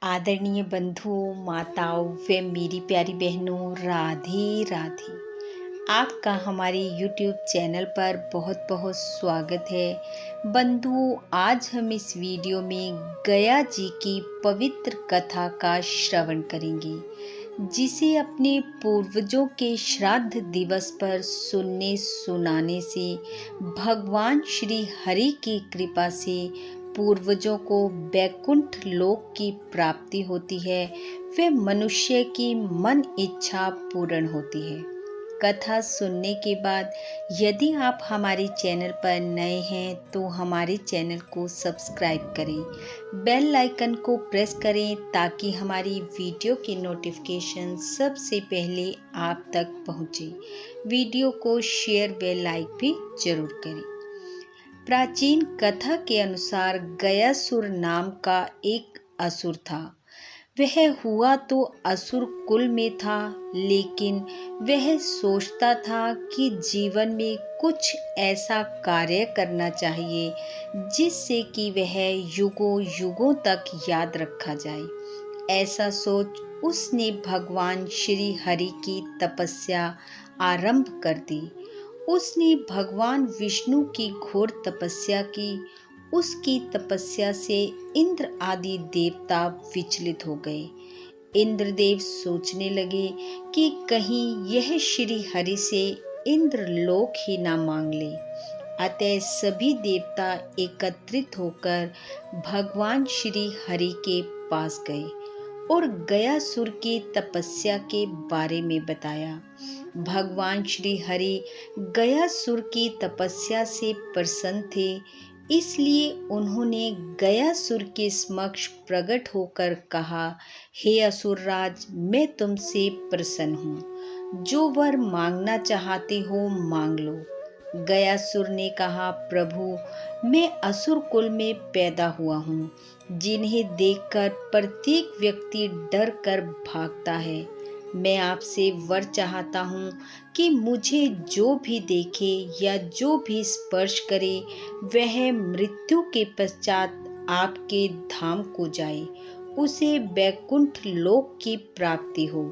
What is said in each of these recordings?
आदरणीय बंधुओं, माताओं व मेरी प्यारी बहनों, राधे राधे। आपका हमारे YouTube चैनल पर बहुत बहुत स्वागत है। बंधुओं, आज हम इस वीडियो में गया जी की पवित्र कथा का श्रवण करेंगे, जिसे अपने पूर्वजों के श्राद्ध दिवस पर सुनने सुनाने से भगवान श्री हरि की कृपा से पूर्वजों को वैकुंठ लोक की प्राप्ति होती है, वे मनुष्य की मन इच्छा पूर्ण होती है। कथा सुनने के बाद यदि आप हमारे चैनल पर नए हैं तो हमारे चैनल को सब्सक्राइब करें, बेल आइकन को प्रेस करें ताकि हमारी वीडियो के नोटिफिकेशन सबसे पहले आप तक पहुंचे। वीडियो को शेयर व लाइक भी जरूर करें। प्राचीन कथा के अनुसार गयासुर नाम का एक असुर था। वह हुआ तो असुर कुल में था, लेकिन वह सोचता था कि जीवन में कुछ ऐसा कार्य करना चाहिए जिससे कि वह युगों युगों तक याद रखा जाए। ऐसा सोच उसने भगवान श्री हरि की तपस्या आरंभ कर दी। उसने भगवान विष्णु की घोर तपस्या की। उसकी तपस्या से इंद्र आदि देवता विचलित हो गए। इंद्रदेव सोचने लगे कि कहीं यह श्री हरि से इंद्रलोक ही ना मांग ले। अतः सभी देवता एकत्रित होकर भगवान श्री हरि के पास गए और गयासुर की तपस्या के बारे में बताया। भगवान श्री हरि गयासुर की तपस्या से प्रसन्न थे, इसलिए उन्होंने गयासुर के समक्ष प्रकट होकर कहा, हे असुरराज, मैं तुमसे प्रसन्न हूँ। जो वर मांगना चाहते हो मांग लो। गयासुर ने कहा, प्रभु, मैं असुर कुल में पैदा हुआ हूँ, जिन्हें देखकर प्रत्येक व्यक्ति डर कर भागता है। मैं आपसे वर चाहता हूँ कि मुझे जो भी देखे या जो भी स्पर्श करे वह मृत्यु के पश्चात आपके धाम को जाए, उसे वैकुंठ लोक की प्राप्ति हो।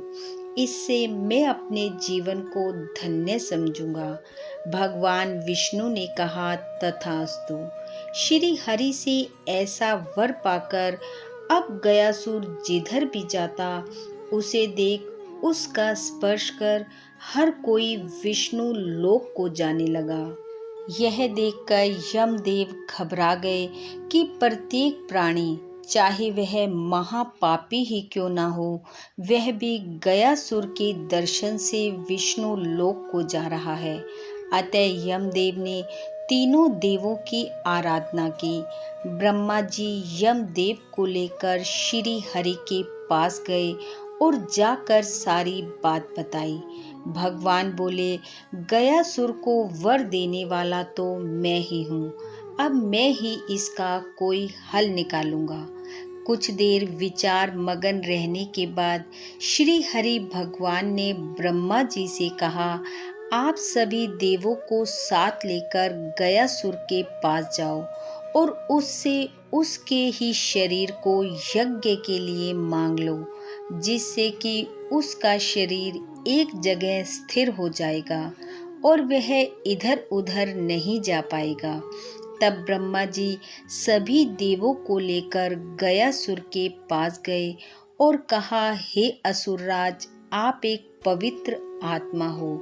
इससे मैं अपने जीवन को धन्य समझूंगा। भगवान विष्णु ने कहा, तथास्तु। श्री हरि से ऐसा वर पाकर अब गयासुर जिधर भी जाता उसे देख, उसका स्पर्श कर हर कोई विष्णु लोक को जाने लगा। यह देखकर यमदेव घबरा गए कि प्रत्येक प्राणी, चाहे वह महापापी ही क्यों ना हो, वह भी गयासुर के दर्शन से विष्णु लोक को जा रहा है। अतः यमदेव ने तीनों देवों की आराधना की। ब्रह्मा जी यमदेव को लेकर श्री हरि के पास गए और जाकर सारी बात बताई। भगवान बोले, गयासुर को वर देने वाला तो मैं ही हूँ। अब मैं ही इसका कोई हल निकालूंगा। कुछ देर विचार मगन रहने के बाद श्री हरि भगवान ने ब्रह्मा जी से कहा, आप सभी देवों को साथ लेकर गयासुर के पास जाओ और उससे उसके ही शरीर को यज्ञ के लिए मांग लो, जिससे कि उसका शरीर एक जगह स्थिर हो जाएगा और वह इधर उधर नहीं जा पाएगा। तब ब्रह्मा जी सभी देवों को लेकर गयासुर के पास गए और कहा, हे असुरराज, आप एक पवित्र आत्मा हो।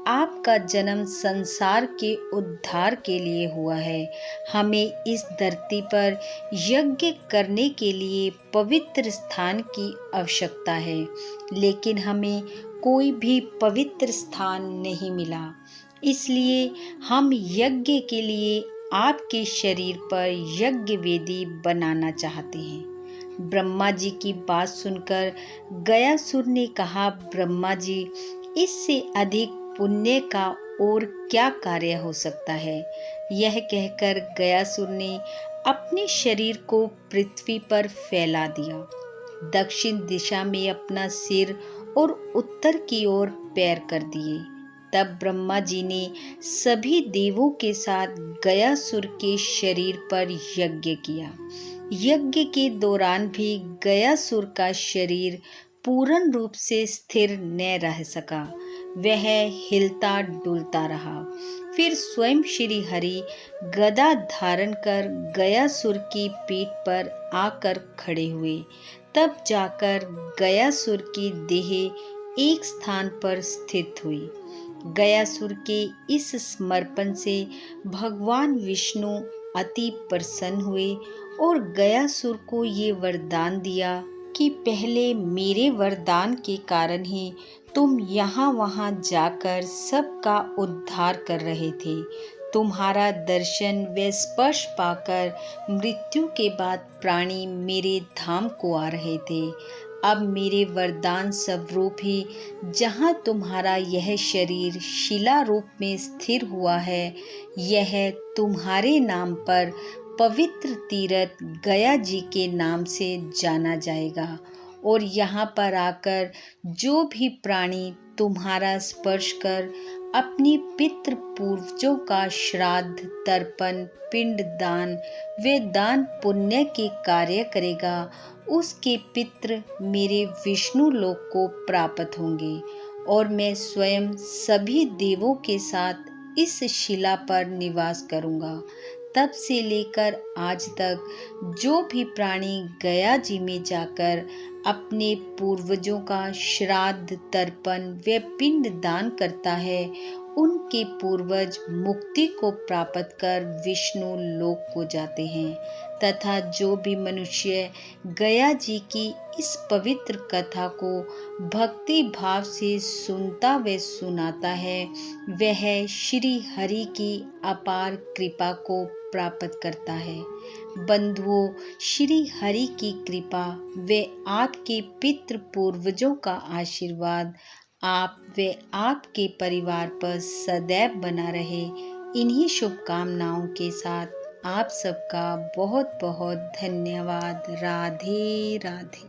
आपका जन्म संसार के उद्धार के लिए हुआ है। हमें इस धरती पर यज्ञ करने के लिए पवित्र स्थान की आवश्यकता है, लेकिन हमें कोई भी पवित्र स्थान नहीं मिला। इसलिए हम यज्ञ के लिए आपके शरीर पर यज्ञ वेदी बनाना चाहते हैं। ब्रह्मा जी की बात सुनकर गयासुर ने कहा, ब्रह्मा जी, इससे अधिक पुण्य का और क्या कार्य हो सकता है। यह कहकर गयासुर ने अपने शरीर को पृथ्वी पर फैला दिया, दक्षिण दिशा में अपना सिर और उत्तर की ओर पैर कर दिए। तब ब्रह्मा जी ने सभी देवों के साथ गयासुर के शरीर पर यज्ञ किया। यज्ञ के दौरान भी गयासुर का शरीर पूर्ण रूप से स्थिर न रह सका, वह हिलता डुलता रहा। फिर स्वयं श्री हरि गदा धारण कर गयासुर की पीठ पर आकर खड़े हुए। तब जाकर गयासुर की देह एक स्थान पर स्थित हुई। गयासुर के इस समर्पण से भगवान विष्णु अति प्रसन्न हुए और गयासुर को ये वरदान दिया कि पहले मेरे वरदान के कारण ही तुम यहाँ वहाँ जाकर सबका उद्धार कर रहे थे। तुम्हारा दर्शन व स्पर्श पाकर मृत्यु के बाद प्राणी मेरे धाम को आ रहे थे। अब मेरे वरदान स्वरूप ही जहाँ तुम्हारा यह शरीर शिला रूप में स्थिर हुआ है, यह तुम्हारे नाम पर पवित्र तीर्थ गया जी के नाम से जाना जाएगा। और यहाँ पर आकर जो भी प्राणी तुम्हारा स्पर्श कर अपने पितृ पूर्वजों का श्राद्ध, तर्पण, पिंड दान व दान पुण्य के कार्य करेगा, उसके पितृ मेरे विष्णु लोक को प्राप्त होंगे और मैं स्वयं सभी देवों के साथ इस शिला पर निवास करूंगा। तब से लेकर आज तक जो भी प्राणी गया जी में जाकर अपने पूर्वजों का श्राद्ध, तर्पण व पिंड दान करता है, उनके पूर्वज मुक्ति को प्राप्त कर विष्णु लोक को जाते हैं। तथा जो भी मनुष्य गया जी की इस पवित्र कथा को भक्ति भाव से सुनता व सुनाता है, वह श्री हरि की अपार कृपा को प्राप्त करता है। बंधुओं, श्री हरि की कृपा व आपके पितृ पूर्वजों का आशीर्वाद आप व आपके परिवार पर सदैव बना रहे। इन्हीं शुभकामनाओं के साथ आप सबका बहुत बहुत धन्यवाद। राधे राधे।